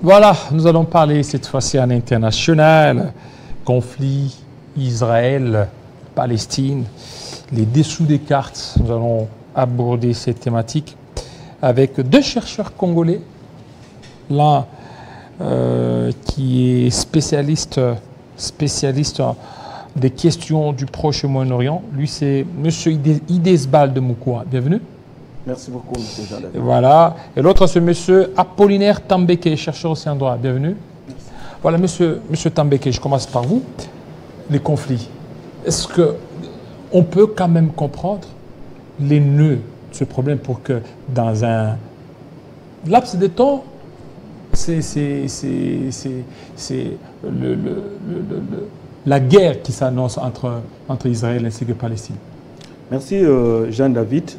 Voilà, nous allons parler cette fois-ci en international, conflit Israël-Palestine, les dessous des cartes. Nous allons aborder cette thématique avec deux chercheurs congolais, l'un qui est spécialiste des questions du Proche et Moyen-Orient. Lui, c'est M. Idesbald de Moukoua. Bienvenue. Merci beaucoup, M. Jean-David. Voilà. Et l'autre, c'est M. Apollinaire Tambeke, chercheur aussi en droit. Bienvenue. Merci. Voilà, monsieur Tambeke, je commence par vous. Les conflits. Est-ce qu'on peut quand même comprendre les nœuds de ce problème pour que dans un laps de temps, la guerre qui s'annonce entre Israël et Palestine? Merci, Jean-David.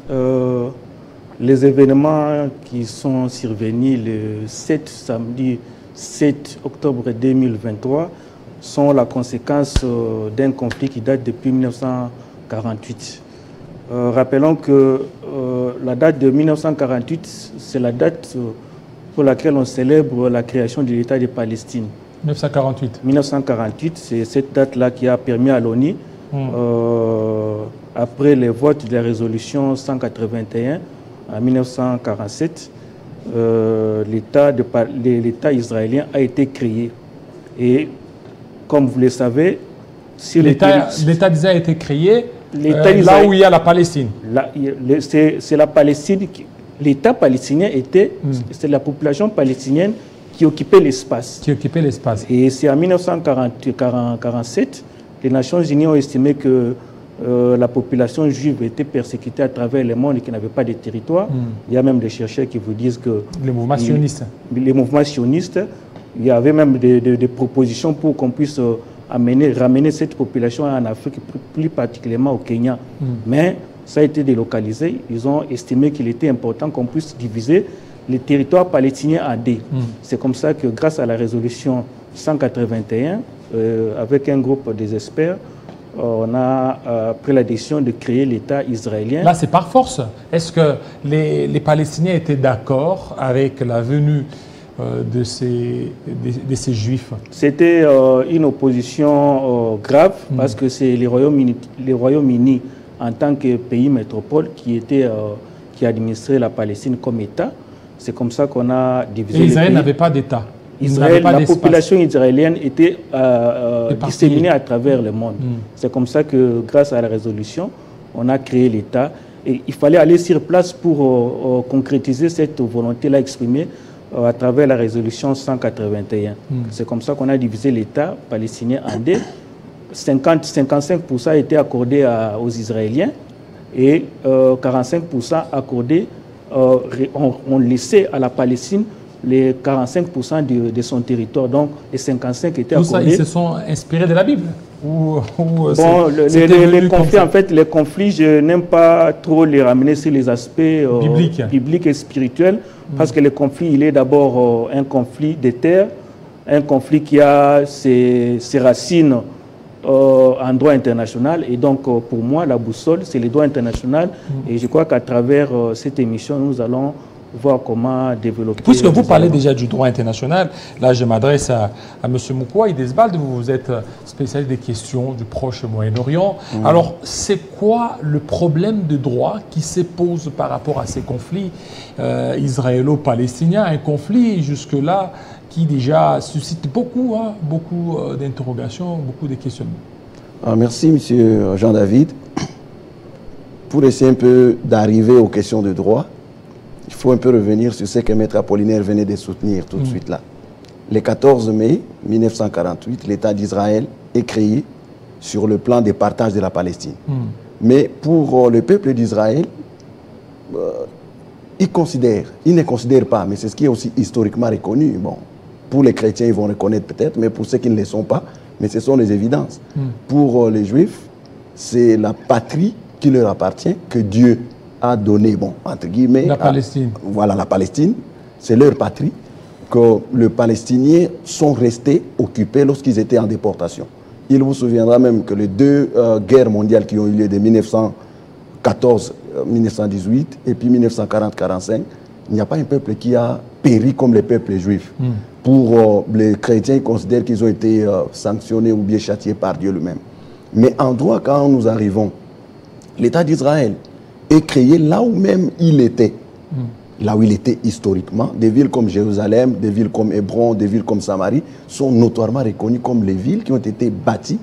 Les événements qui sont survenus le samedi 7 octobre 2023 sont la conséquence d'un conflit qui date depuis 1948. Rappelons que la date de 1948, c'est la date pour laquelle on célèbre la création de l'État de Palestine. 1948. 1948, c'est cette date-là qui a permis à l'ONU, après les votes de la résolution 181 en 1947, l'État israélien a été créé. Et comme vous le savez, si l'État d'Israël a été créé là où il y a la Palestine. C'est la Palestine. L'État palestinien était, c'est la population palestinienne qui occupait l'espace. Et c'est en 1947, les Nations Unies ont estimé que la population juive était persécutée à travers le monde et qu'il n'avait pas de territoire. Il y a même des chercheurs qui vous disent que... Les mouvements sionistes. Les mouvements sionistes. Il y avait même des propositions pour qu'on puisse ramener cette population en Afrique, plus particulièrement au Kenya. Mais ça a été délocalisé. Ils ont estimé qu'il était important qu'on puisse diviser les territoires palestiniens en deux. C'est comme ça que grâce à la résolution 181, avec un groupe des experts, on a pris la décision de créer l'État israélien. Là, c'est par force. Est-ce que les Palestiniens étaient d'accord avec la venue de ces Juifs? C'était une opposition grave parce que c'est les Royaumes-Unis en tant que pays métropole qui administrait la Palestine comme État. C'est comme ça qu'on a divisé. Et Israël n'avait pas d'État. La population israélienne était disséminée à travers le monde. C'est comme ça que, grâce à la résolution, on a créé l'État. Et il fallait aller sur place pour concrétiser cette volonté-là exprimée à travers la résolution 181. C'est comme ça qu'on a divisé l'État palestinien en deux. 55% a été accordé aux Israéliens et 45% accordé, on laissait à la Palestine les 45% de son territoire. Donc, les 55 étaient accordés. Tout ça, ils se sont inspirés de la Bible les conflits, je n'aime pas trop les ramener sur les aspects bibliques et spirituels, parce que le conflit, il est d'abord un conflit de terre, un conflit qui a ses racines en droit international. Et donc, pour moi, la boussole, c'est le droit international. Et je crois qu'à travers cette émission, nous allons voir comment développer... Puisque vous parlez déjà du droit international, là je m'adresse à M. Moukoua Idesbald, vous êtes spécialiste des questions du Proche et Moyen-Orient. Alors, c'est quoi le problème de droit qui se pose par rapport à ces conflits israélo-palestiniens? Un conflit jusque-là qui déjà suscite beaucoup d'interrogations, beaucoup de questionnements. Merci M. Jean-David. Pour essayer un peu d'arriver aux questions de droit, il faut un peu revenir sur ce que Maître Apollinaire venait de soutenir tout de suite là. Le 14 mai 1948, l'État d'Israël est créé sur le plan des partages de la Palestine. Mais pour le peuple d'Israël, il ne considère pas, mais c'est ce qui est aussi historiquement reconnu. Bon, pour les chrétiens, ils vont reconnaître peut-être, mais pour ceux qui ne le sont pas, mais ce sont les évidences. Pour les Juifs, c'est la patrie qui leur appartient, que Dieu a donné, bon, entre guillemets... La Palestine. Voilà, la Palestine, c'est leur patrie, que les Palestiniens sont restés occupés lorsqu'ils étaient en déportation. Il vous souviendra même que les deux guerres mondiales qui ont eu lieu de 1914-1918 et puis 1940-45, il n'y a pas un peuple qui a péri comme les peuples juifs. Pour les chrétiens, ils considèrent qu'ils ont été sanctionnés ou bien châtiés par Dieu lui-même. Mais en droit, quand nous arrivons, l'État d'Israël est créé là où même il était. Là où il était historiquement. Des villes comme Jérusalem, des villes comme Hébron, des villes comme Samarie sont notoirement reconnues comme les villes qui ont été bâties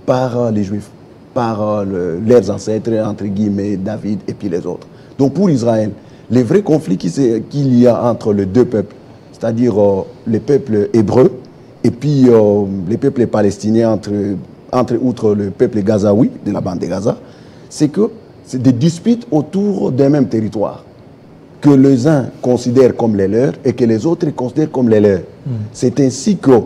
par les Juifs, par leurs ancêtres, entre guillemets, David et puis les autres. Donc pour Israël, les vrais conflits qu'il y a entre les deux peuples, c'est-à-dire les peuples hébreux et puis les peuples palestiniens, entre autres le peuple gazaoui de la bande de Gaza, c'est que c'est des disputes autour d'un même territoire que les uns considèrent comme les leurs et que les autres considèrent comme les leurs. C'est ainsi que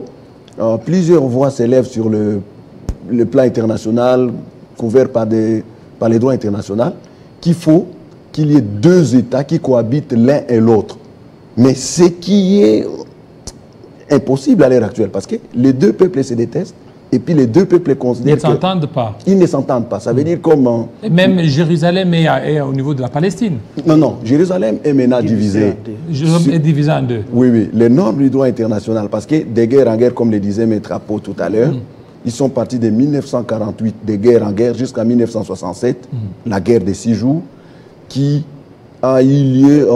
plusieurs voix s'élèvent sur le plan international, couvert par les droits internationaux, qu'il faut qu'il y ait deux États qui cohabitent l'un et l'autre. Mais ce qui est impossible à l'heure actuelle, parce que les deux peuples se détestent, et puis les deux peuples considèrent Ils ne s'entendent pas. Ils ne s'entendent pas. Ça veut dire comme... Même Jérusalem est au niveau de la Palestine. Non. Jérusalem est maintenant divisée. Jérusalem est divisée en deux. Oui. Les normes du droit international, parce que des guerres en guerre, comme le disait Maître Apo tout à l'heure, ils sont partis de 1948, de guerre en guerre, jusqu'à 1967, la guerre des 6 jours, qui a eu lieu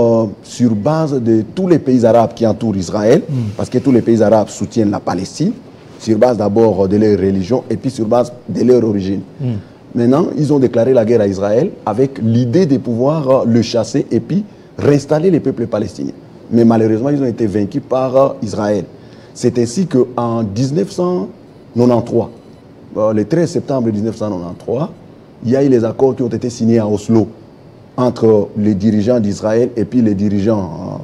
sur base de tous les pays arabes qui entourent Israël, parce que tous les pays arabes soutiennent la Palestine, sur base d'abord de leur religion et puis sur base de leur origine. Maintenant, ils ont déclaré la guerre à Israël avec l'idée de pouvoir le chasser et puis réinstaller les peuples palestiniens. Mais malheureusement, ils ont été vaincus par Israël. C'est ainsi qu'en 1993, le 13 septembre 1993, il y a eu les accords qui ont été signés à Oslo entre les dirigeants d'Israël et puis les dirigeants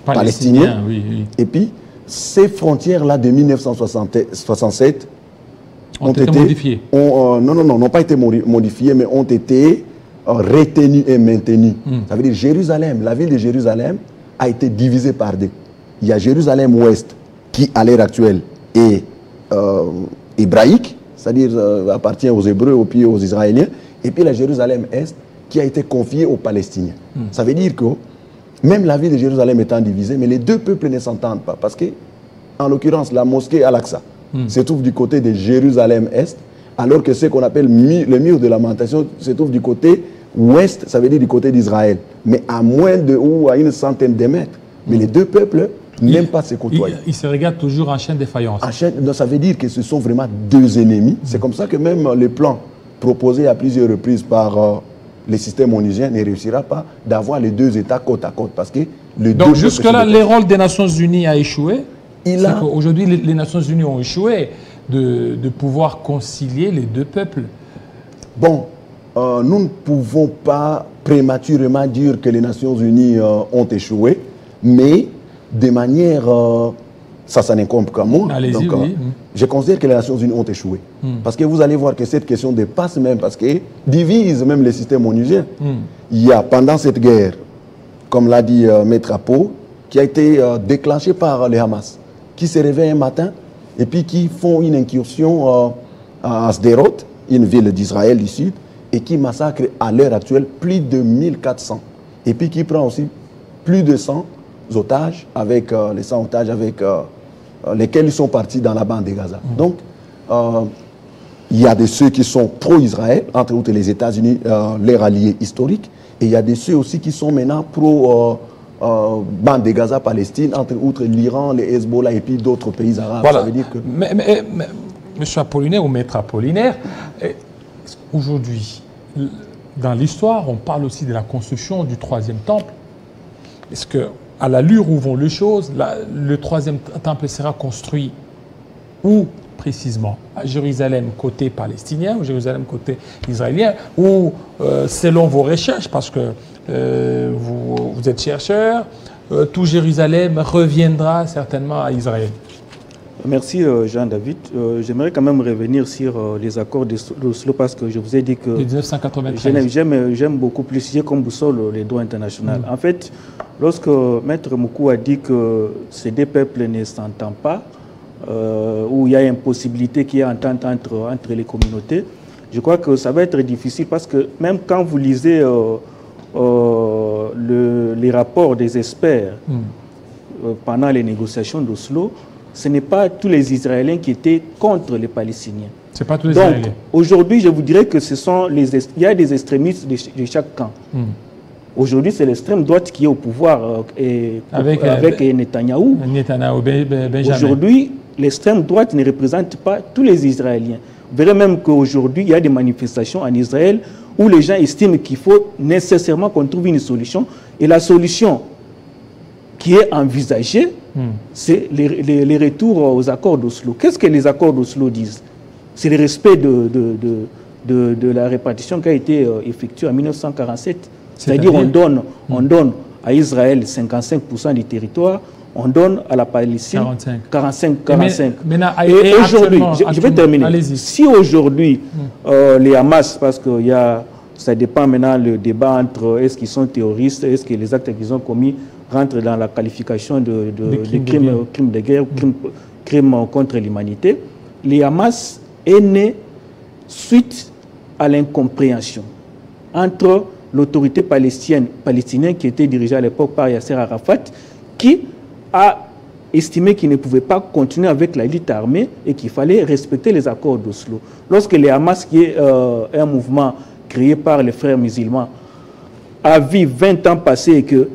palestiniens. Oui. Et puis, ces frontières-là de 1967 ont été modifiées. N'ont pas été modifiées, mais ont été retenues et maintenues. Ça veut dire Jérusalem, la ville de Jérusalem a été divisée par deux. Il y a Jérusalem-Ouest, qui à l'heure actuelle est hébraïque, c'est-à-dire appartient aux Hébreux et puis aux Israéliens, et puis la Jérusalem-Est, qui a été confiée aux Palestiniens. Ça veut dire que même la ville de Jérusalem étant divisée, mais les deux peuples ne s'entendent pas. Parce que, en l'occurrence, la mosquée Al-Aqsa se trouve du côté de Jérusalem-Est, alors que ce qu'on appelle le mur de lamentation se trouve du côté ouest, ça veut dire du côté d'Israël. Mais à moins de ou à une centaine de mètres. Mais les deux peuples n'aiment pas se côtoyer. Ils se regardent toujours en chaîne de faïence. Ça veut dire que ce sont vraiment deux ennemis. C'est comme ça que même le plan proposé à plusieurs reprises par... le système onusien ne réussira pas d'avoir les deux États côte à côte. Parce que donc jusque-là, le rôle des Nations Unies a échoué. Aujourd'hui, les Nations Unies ont échoué de pouvoir concilier les deux peuples. Bon, nous ne pouvons pas prématurément dire que les Nations Unies ont échoué, mais de manière... ça n'incombe qu'à moi. Allez-y, oui. Je considère que les Nations Unies ont échoué. Parce que vous allez voir que cette question dépasse même, parce que divise même les systèmes onusiens. Il y a, pendant cette guerre, comme l'a dit Maître Apo, qui a été déclenchée par les Hamas, qui se réveillent un matin et puis qui font une incursion à Sderot, une ville d'Israël du Sud, et qui massacre à l'heure actuelle plus de 1400. Et puis qui prend aussi plus de 100 otages, avec les 100 otages avec lesquels ils sont partis dans la bande de Gaza. Donc, il y a de ceux qui sont pro-Israël, entre autres les États-Unis, leurs alliés historiques, et il y a de ceux aussi qui sont maintenant pro-bande de Gaza, Palestine, entre autres l'Iran, les Hezbollah et puis d'autres pays arabes. Voilà. Ça veut dire que... mais Monsieur Apollinaire ou Maître Apollinaire, aujourd'hui, dans l'histoire, on parle aussi de la construction du troisième temple. Est-ce que, à l'allure où vont les choses, le troisième temple sera construit où précisément? À Jérusalem côté palestinien ou Jérusalem côté israélien? Ou selon vos recherches, parce que vous êtes chercheur, tout Jérusalem reviendra certainement à Israël? Merci Jean-David. J'aimerais quand même revenir sur les accords d'Oslo parce que je vous ai dit que... De 1993. J'aime beaucoup plus, j'ai comme boussole les droits internationaux. En fait, lorsque Maître Moukou a dit que ces deux peuples ne s'entendent pas, où il y a une possibilité qu'il y ait entente entre les communautés, je crois que ça va être difficile parce que même quand vous lisez les rapports des experts, pendant les négociations d'Oslo, ce n'est pas tous les Israéliens qui étaient contre les Palestiniens. C'est pas tous les Donc, Israéliens. aujourd'hui, je vous dirais que il y a des extrémistes de chaque camp. Aujourd'hui, c'est l'extrême droite qui est au pouvoir avec Netanyahou. Benjamin. Aujourd'hui, l'extrême droite ne représente pas tous les Israéliens. Vous verrez même qu'aujourd'hui, il y a des manifestations en Israël où les gens estiment qu'il faut nécessairement qu'on trouve une solution. Et la solution qui est envisagée, c'est les retours aux accords d'Oslo. Qu'est-ce que les accords d'Oslo disent? C'est le respect de la répartition qui a été effectuée en 1947. C'est-à-dire on donne à Israël 55% du territoire, on donne à la Palestine 45. Et aujourd'hui, je vais terminer. Si aujourd'hui, les Hamas, parce que ça dépend maintenant le débat entre est-ce qu'ils sont terroristes, est-ce que les actes qu'ils ont commis rentrent dans la qualification de crimes de guerre, crimes contre l'humanité, les Hamas est né suite à l'incompréhension entre l'autorité palestinienne qui était dirigée à l'époque par Yasser Arafat, qui a estimé qu'il ne pouvait pas continuer avec la lutte armée et qu'il fallait respecter les accords d'Oslo. Lorsque les Hamas, qui est un mouvement créé par les frères musulmans, a vu 20 ans passer et que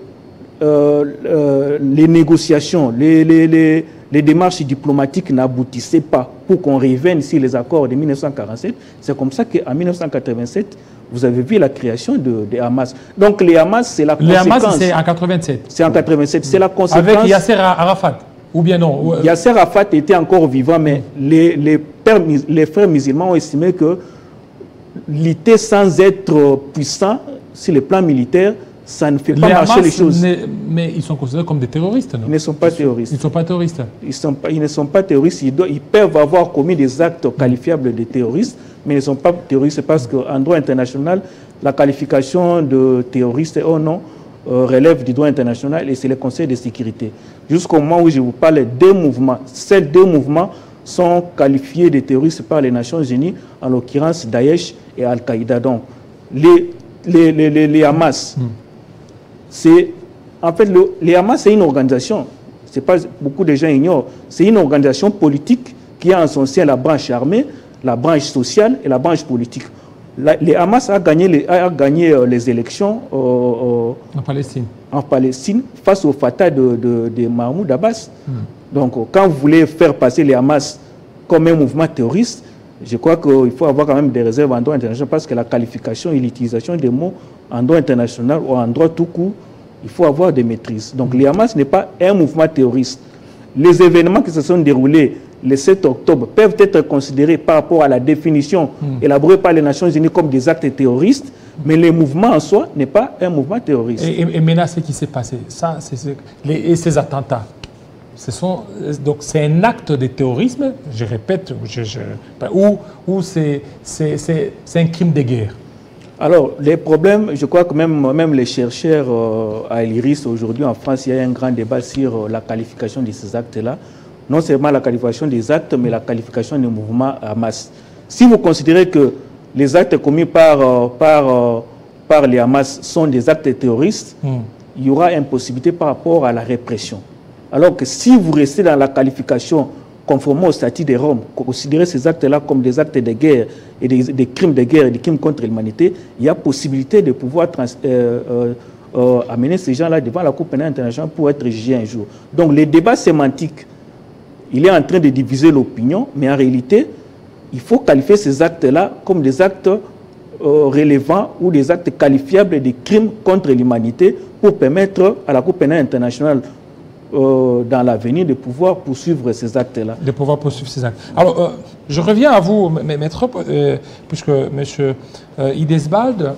les négociations, les démarches diplomatiques n'aboutissaient pas pour qu'on revienne sur les accords de 1947, c'est comme ça qu'en 1987, vous avez vu la création des Hamas. Donc les Hamas, c'est la conséquence. Les Hamas, c'est en 87. C'est en 87. C'est la conséquence. Avec Yasser Arafat, ou bien non? Yasser Arafat était encore vivant, mais les frères musulmans ont estimé que lutter sans être puissant sur le plan militaire, ça ne fait pas marcher les choses. Mais ils sont considérés comme des terroristes, non? Ils ne sont pas terroristes. Ils ne sont pas terroristes. Ils ne sont pas terroristes. Ils peuvent avoir commis des actes qualifiables de terroristes, mais ils ne sont pas terroristes parce qu'en droit international, la qualification de terroriste ou non relève du droit international et c'est le Conseil de sécurité. Jusqu'au moment où je vous parle, ces deux mouvements sont qualifiés de terroristes par les Nations Unies, en l'occurrence Daesh et Al-Qaïda. Donc, les Hamas, en fait, les Hamas, c'est une organisation, c'est pas beaucoup de gens ignorent, c'est une organisation politique qui a en son sein la branche armée, la branche sociale et la branche politique. Les Hamas a gagné les élections en Palestine face au Fatah de Mahmoud Abbas. Donc, quand vous voulez faire passer les Hamas comme un mouvement terroriste, je crois qu'il faut avoir quand même des réserves en droit international parce que la qualification et l'utilisation des mots en droit international ou en droit tout court, il faut avoir des maîtrises. Donc, les Hamas n'est pas un mouvement terroriste. Les événements qui se sont déroulés le 7 octobre peuvent être considérés par rapport à la définition élaborée par les Nations Unies comme des actes terroristes, mais le mouvement en soi n'est pas un mouvement terroriste. Et maintenant, ce qui s'est passé, ces attentats, donc c'est un acte de terrorisme, je répète, ou c'est un crime de guerre? Alors, les problèmes, je crois que même les chercheurs à l'IRIS aujourd'hui en France, il y a un grand débat sur la qualification de ces actes-là. Non seulement la qualification des actes, mais la qualification des mouvements Hamas. Si vous considérez que les actes commis par les Hamas sont des actes terroristes, il y aura impossibilité par rapport à la répression. Alors que si vous restez dans la qualification conformément au statut de Rome, considérez ces actes-là comme des actes de guerre et des crimes de guerre et des crimes contre l'humanité, il y a possibilité de pouvoir amener ces gens-là devant la Cour pénale internationale pour être jugés un jour. Donc les débats sémantiques, il est en train de diviser l'opinion, mais en réalité, il faut qualifier ces actes-là comme des actes relevant ou des actes qualifiables de crimes contre l'humanité pour permettre à la Cour pénale internationale dans l'avenir de pouvoir poursuivre ces actes-là. De pouvoir poursuivre ces actes. Alors, je reviens à vous, maître, puisque M. Idesbald,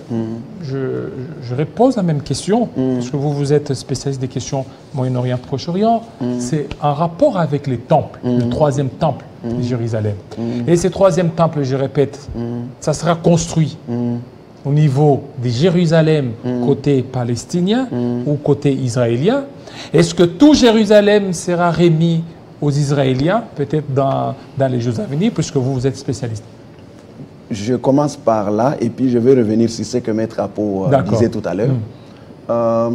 je repose la même question, puisque vous êtes spécialiste des questions Moyen-Orient, Proche-Orient. C'est en rapport avec les temples, le troisième temple de Jérusalem. Et ce troisième temple, je répète, ça sera construit au niveau de Jérusalem côté palestinien ou côté israélien. Est-ce que tout Jérusalem sera remis aux Israéliens, peut-être dans les jours à venir, puisque vous êtes spécialiste? Je commence par là, et puis je vais revenir sur ce que Maître Apo disait tout à l'heure.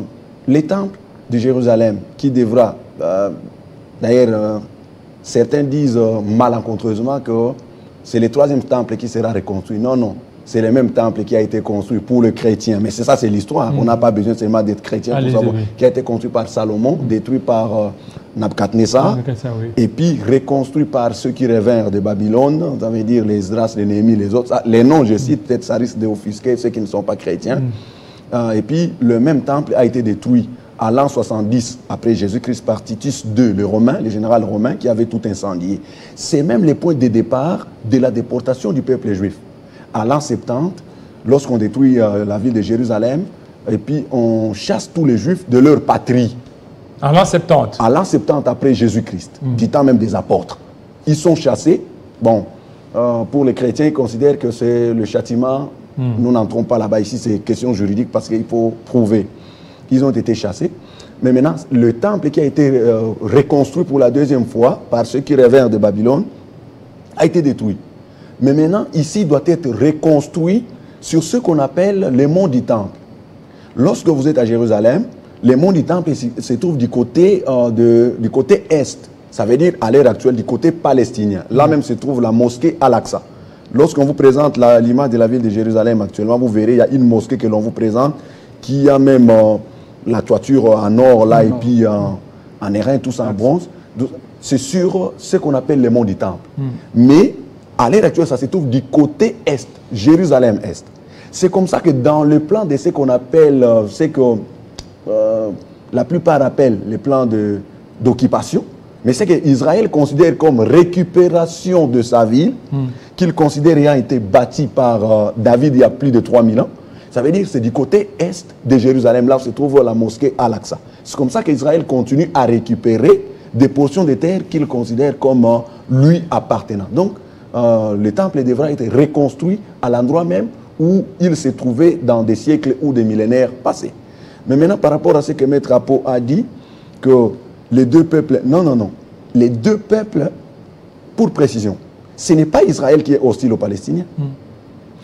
Les temples, de Jérusalem qui devra, d'ailleurs, certains disent malencontreusement que c'est le troisième temple qui sera reconstruit. Non, non. C'est le même temple qui a été construit pour le chrétien. Mais c'est ça, c'est l'histoire. On n'a pas besoin seulement d'être chrétien pour savoir. Qui a été construit par Salomon, détruit par Nabuchodonosor, et puis reconstruit par ceux qui revinrent de Babylone, ça veut dire les Esdras, les Néhémie, les autres. Ça, les noms, je cite, peut-être ça risque d'offusquer ceux qui ne sont pas chrétiens. Et puis le même temple a été détruit à l'an 70 après Jésus-Christ par Titus II, le Romain, le général romain, qui avait tout incendié. C'est même le point de départ de la déportation du peuple juif. À l'an 70, lorsqu'on détruit la ville de Jérusalem, et puis on chasse tous les Juifs de leur patrie. À l'an 70. À l'an 70 après Jésus-Christ, du temps même des apôtres. Ils sont chassés. Bon, pour les chrétiens, ils considèrent que c'est le châtiment. Nous n'entrons pas là-bas. Ici, c'est question juridique parce qu'il faut prouver. Ils ont été chassés. Mais maintenant, le temple qui a été reconstruit pour la deuxième fois par ceux qui revinrent de Babylone a été détruit. Mais maintenant, ici, doit être reconstruit sur ce qu'on appelle les monts du Temple. Lorsque vous êtes à Jérusalem, les monts du Temple se trouvent du côté est. Ça veut dire, à l'heure actuelle, du côté palestinien. Là même se trouve la mosquée Al-Aqsa. Lorsqu'on vous présente l'image de la ville de Jérusalem actuellement, vous verrez, il y a une mosquée que l'on vous présente qui a même la toiture en or, là, et puis en airain, tout ça en bronze. C'est sur ce qu'on appelle les monts du Temple. Mais à l'heure actuelle, ça se trouve du côté est, Jérusalem-Est. C'est comme ça que dans le plan de ce qu'on appelle, c'est que la plupart appellent les plans d'occupation, mais c'est qu'Israël considère comme récupération de sa ville, qu'il considère ayant été bâtie par David il y a plus de 3000 ans. Ça veut dire que c'est du côté est de Jérusalem, là où se trouve la mosquée Al-Aqsa. C'est comme ça qu'Israël continue à récupérer des portions de terre qu'il considère comme lui appartenant. Donc, le temple devra être reconstruit à l'endroit même où il se trouvait dans des siècles ou des millénaires passés. Mais maintenant, par rapport à ce que Maître Apo a dit, que les deux peuples... Non, non, non. Les deux peuples, pour précision, ce n'est pas Israël qui est hostile aux Palestiniens,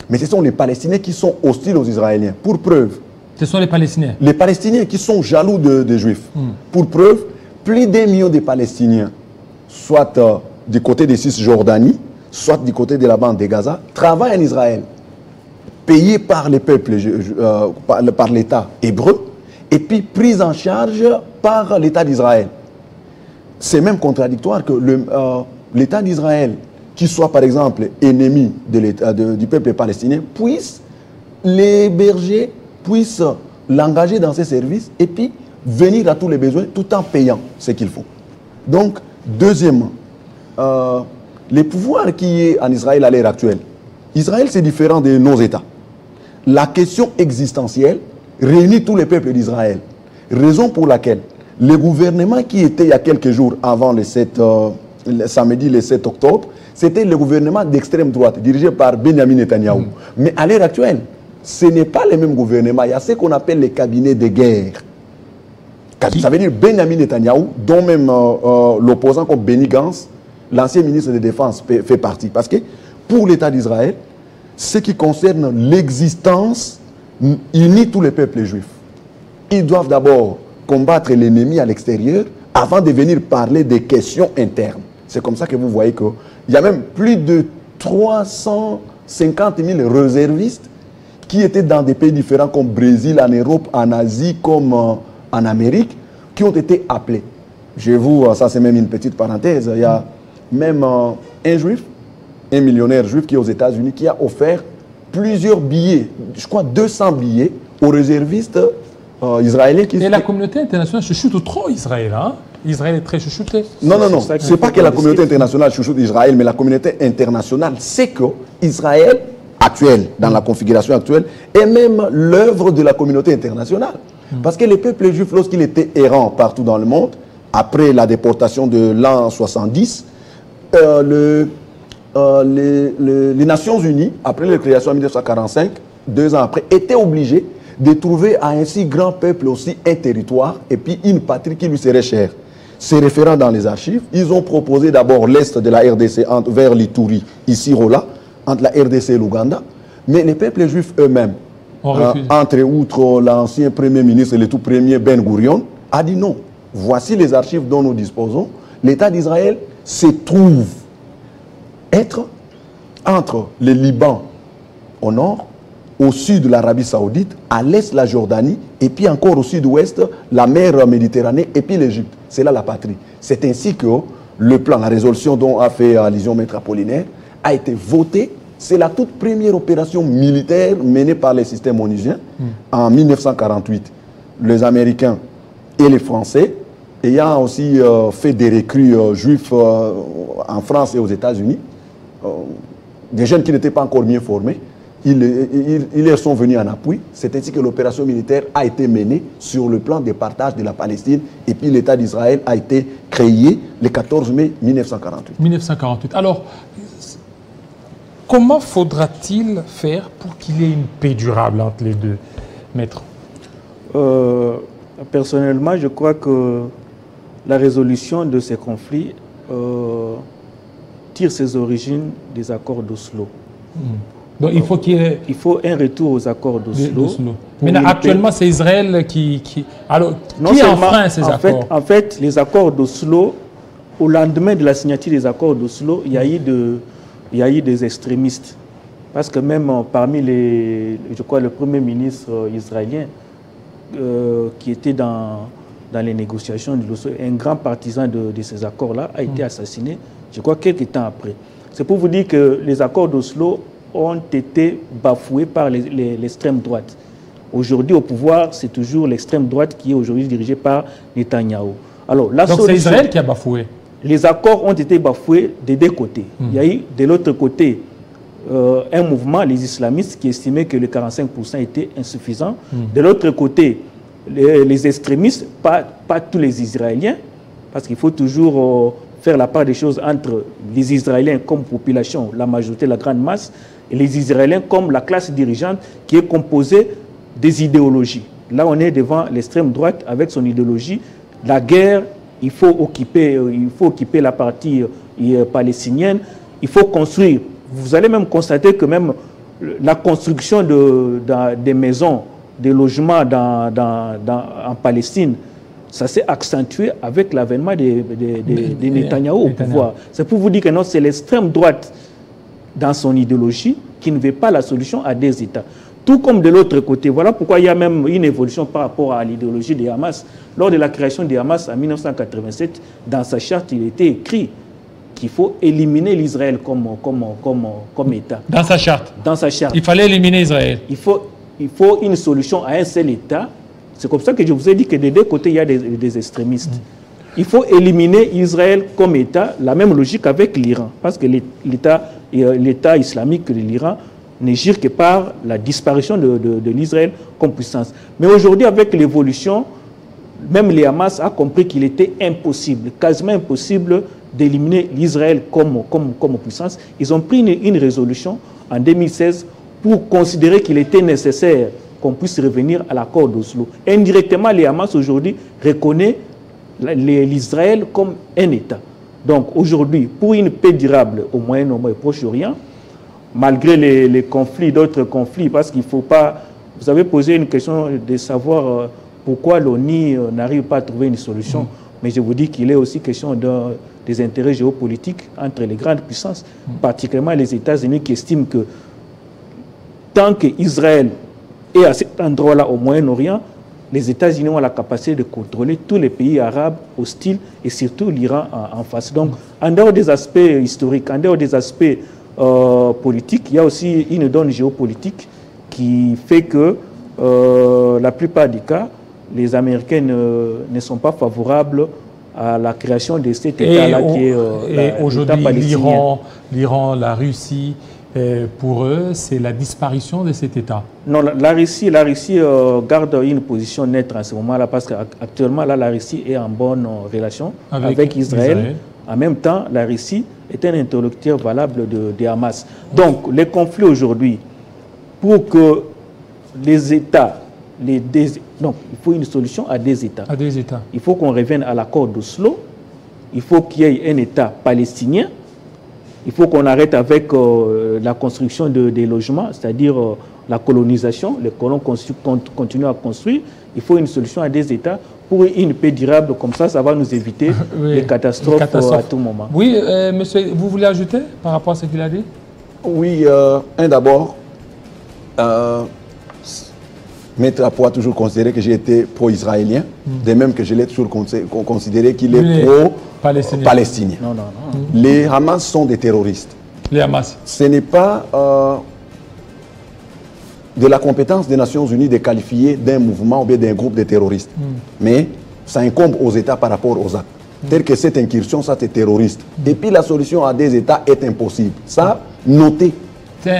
mais ce sont les Palestiniens qui sont hostiles aux Israéliens. Pour preuve... Ce sont les Palestiniens. Les Palestiniens qui sont jaloux des Juifs. Pour preuve, plus d'1 million de Palestiniens, soit du côté de Cisjordanie, soit du côté de la bande de Gaza, travaillent en Israël, payés par les peuples, par l'État hébreu, et puis pris en charge par l'État d'Israël. C'est même contradictoire que l'État d'Israël, qui soit par exemple ennemi du peuple palestinien, puisse l'héberger, puisse l'engager dans ses services, et puis venir à tous les besoins tout en payant ce qu'il faut. Donc, deuxièmement, les pouvoirs qui est en Israël à l'heure actuelle, Israël c'est différent de nos États. La question existentielle réunit tous les peuples d'Israël. Raison pour laquelle le gouvernement qui était il y a quelques jours avant le samedi le 7 octobre, c'était le gouvernement d'extrême droite dirigé par Benjamin Netanyahou. Mais à l'heure actuelle, ce n'est pas le même gouvernement. Il y a ce qu'on appelle les cabinets de guerre. Ça veut dire Benjamin Netanyahou, dont même l'opposant comme Benny Gantz, l'ancien ministre de la Défense, fait partie. Parce que pour l'État d'Israël, ce qui concerne l'existence unit tous les peuples juifs. Ils doivent d'abord combattre l'ennemi à l'extérieur avant de venir parler des questions internes. C'est comme ça que vous voyez qu'il y a même plus de 350 000 réservistes qui étaient dans des pays différents comme Brésil, en Europe, en Asie, comme en Amérique, qui ont été appelés. Je vous, ça c'est même une petite parenthèse, il y a même un juif, un millionnaire juif qui est aux États-Unis, qui a offert plusieurs billets, je crois 200 billets aux réservistes israéliens. Et la communauté internationale chouchoute trop Israël, hein? Israël est très chouchouté. Non, non, non, ce n'est pas que la communauté internationale chouchoute Israël, mais la communauté internationale sait que Israël actuel, dans la configuration actuelle, est même l'œuvre de la communauté internationale. Parce que les peuples juifs, lorsqu'ils étaient errants partout dans le monde, après la déportation de l'an 70, les Nations Unies, après la création en 1945, 2 ans après, étaient obligées de trouver à un si grand peuple aussi un territoire et puis une patrie qui lui serait chère. Se référant dans les archives, ils ont proposé d'abord l'est de la RDC vers l'Ituri, ici Rola, entre la RDC et l'Ouganda, mais les peuples juifs eux-mêmes, entre outre l'ancien premier ministre, le tout premier Ben Gurion, a dit non. Voici les archives dont nous disposons. L'État d'Israël se trouve être entre le Liban au nord, au sud de l'Arabie Saoudite, à l'est la Jordanie, et puis encore au sud-ouest la mer Méditerranée, et puis l'Égypte. C'est là la patrie. C'est ainsi que le plan, la résolution dont a fait allusion Maître Apollinaire, a été voté. C'est la toute première opération militaire menée par les systèmes onusiens en 1948. Les Américains et les Français, ayant aussi fait des recrues juifs en France et aux États-Unis, des jeunes qui n'étaient pas encore bien formés, ils leur sont venus en appui. C'est ainsi que l'opération militaire a été menée sur le plan des partages de la Palestine. Et puis l'État d'Israël a été créé le 14 mai 1948. 1948. Alors, comment faudra-t-il faire pour qu'il y ait une paix durable entre les deux, maître? Personnellement, je crois que la résolution de ces conflits tire ses origines des accords d'Oslo. Donc il faut qu'il y ait... Il faut un retour aux accords d'Oslo. Mais actuellement, c'est Israël qui... Alors, qui enfreint ces accords? En fait, les accords d'Oslo, au lendemain de la signature des accords d'Oslo, il y a eu des extrémistes. Parce que même parmi je crois, le premier ministre israélien, qui était dans les négociations de l'Oslo, un grand partisan de ces accords-là, a été assassiné, je crois, quelques temps après. C'est pour vous dire que les accords d'Oslo ont été bafoués par l'extrême droite. Aujourd'hui, au pouvoir, c'est toujours l'extrême droite qui est aujourd'hui dirigée par Netanyahou. Alors, donc c'est Israël qui a bafoué? Les accords ont été bafoués des deux côtés. Il y a eu de l'autre côté un mouvement, les islamistes, qui estimaient que le 45% était insuffisant. De l'autre côté, les extrémistes, pas tous les Israéliens, parce qu'il faut toujours faire la part des choses entre les Israéliens comme population, la majorité, la grande masse, et les Israéliens comme la classe dirigeante qui est composée des idéologies. Là, on est devant l'extrême droite avec son idéologie. La guerre, il faut occuper la partie palestinienne, il faut construire. Vous allez même constater que même la construction des maisons, des logements en Palestine, ça s'est accentué avec l'avènement de Netanyahou au pouvoir. C'est pour vous dire que non, c'est l'extrême droite dans son idéologie qui ne veut pas la solution à des États. Tout comme de l'autre côté. Voilà pourquoi il y a même une évolution par rapport à l'idéologie des Hamas. Lors de la création des Hamas en 1987, dans sa charte, il était écrit qu'il faut éliminer l'Israël comme État. Dans sa charte? Dans sa charte. Il fallait éliminer Israël? Il faut une solution à un seul État. C'est comme ça que je vous ai dit que des deux côtés, il y a des extrémistes. Il faut éliminer Israël comme État, la même logique avec l'Iran. Parce que l'État islamique de l'Iran ne gire que par la disparition de l'Israël comme puissance. Mais aujourd'hui, avec l'évolution, même les Hamas a compris qu'il était impossible, quasiment impossible d'éliminer l'Israël comme puissance. Ils ont pris une résolution en 2016 pour considérer qu'il était nécessaire qu'on puisse revenir à l'accord d'Oslo. Indirectement, les Hamas aujourd'hui reconnaissent l'Israël comme un État. Donc aujourd'hui, pour une paix durable au Moyen-Orient et Proche-Orient, malgré les conflits, d'autres conflits, parce qu'il ne faut pas... Vous avez posé une question de savoir pourquoi l'ONU n'arrive pas à trouver une solution. Mais je vous dis qu'il est aussi question des intérêts géopolitiques entre les grandes puissances, particulièrement les États-Unis qui estiment que tant qu'Israël est à cet endroit-là au Moyen-Orient, les États-Unis ont la capacité de contrôler tous les pays arabes hostiles et surtout l'Iran en face. Donc, en dehors des aspects historiques, en dehors des aspects politiques, il y a aussi une donne géopolitique qui fait que la plupart des cas, les Américains ne sont pas favorables à la création de cet État-là qui est aujourd'hui l'Iran, la Russie, pour eux, c'est la disparition de cet État. Non, la Russie garde une position nette en ce moment-là parce qu'actuellement, la Russie est en bonne relation avec Israël. En même temps, la Russie est un interlocuteur valable de Hamas. Donc, les conflits aujourd'hui, pour que les États, donc, il faut une solution à des États. À des États. Il faut qu'on revienne à l'accord d'Oslo. Il faut qu'il y ait un État palestinien. Il faut qu'on arrête avec la construction des logements, c'est-à-dire la colonisation, les colons continuent à construire. Il faut une solution à des États pour une paix durable. Comme ça va nous éviter les catastrophes à tout moment. Oui, monsieur, vous voulez ajouter par rapport à ce qu'il a dit? Oui, d'abord, Maître Apo a toujours considéré que j'ai été pro-israélien, de même que je l'ai toujours considéré qu'il est pro-palestinien. Non. Les Hamas sont des terroristes. Les Hamas. Ce n'est pas de la compétence des Nations Unies de qualifier d'un mouvement ou bien d'un groupe de terroristes. Mais ça incombe aux États par rapport aux actes. Tel que cette incursion, ça c'est terroriste. Et puis la solution à des États est impossible. Ça, notez.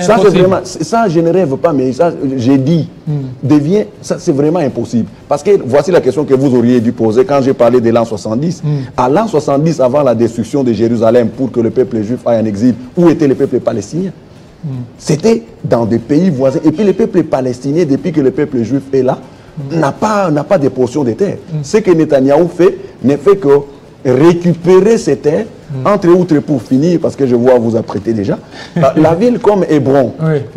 Ça, c'est vraiment, ça, je ne rêve pas, mais ça, j'ai dit, ça, c'est vraiment impossible. Parce que voici la question que vous auriez dû poser quand j'ai parlé de l'an 70. À l'an 70, avant la destruction de Jérusalem pour que le peuple juif aille en exil, où était le peuple palestinien? C'était dans des pays voisins. Et puis le peuple palestinien, depuis que le peuple juif est là, n'a pas de portion de terre. Ce que Netanyahou fait, ne fait que récupérer ces terres, entre autres pour finir, parce que je vois vous apprêter déjà, la ville comme Hébron,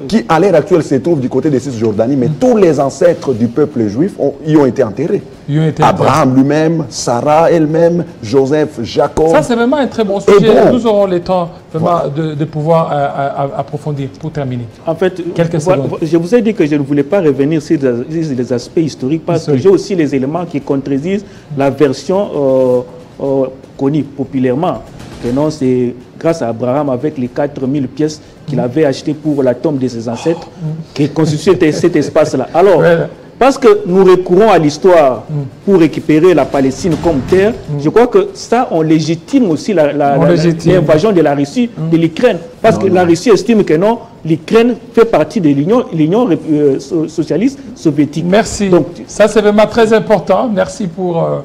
qui à l'heure actuelle se trouve du côté de Cisjordanie, mais tous les ancêtres du peuple juif y ont été enterrés. Abraham lui-même, Sarah elle-même, Joseph, Jacob. Ça, c'est vraiment un très bon sujet. Hébron. Nous aurons le temps vraiment de pouvoir approfondir pour terminer. En fait, je vous ai dit que je ne voulais pas revenir sur les aspects historiques parce que j'ai aussi les éléments qui contredisent la version connue populairement. Que non, c'est grâce à Abraham avec les 4000 pièces qu'il avait achetées pour la tombe de ses ancêtres qui constituait cet espace-là. Alors, parce que nous recourons à l'histoire pour récupérer la Palestine comme terre, je crois que ça, on légitime aussi l'invasion de la Russie, de l'Ukraine. Parce que la Russie estime que non, l'Ukraine fait partie de l'Union socialiste soviétique. Merci. Donc, ça, c'est vraiment très important. Merci pour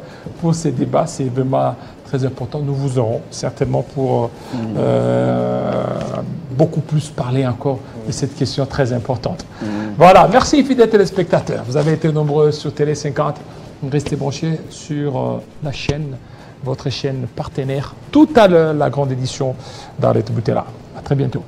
ces débats. C'est vraiment très important. Nous vous aurons certainement pour beaucoup plus parler encore de cette question très importante. Voilà, merci fidèles téléspectateurs. Vous avez été nombreux sur Télé 50. Restez branchés sur la chaîne, votre chaîne partenaire. Tout à l'heure, la grande édition d'Arlet Boutella. À très bientôt.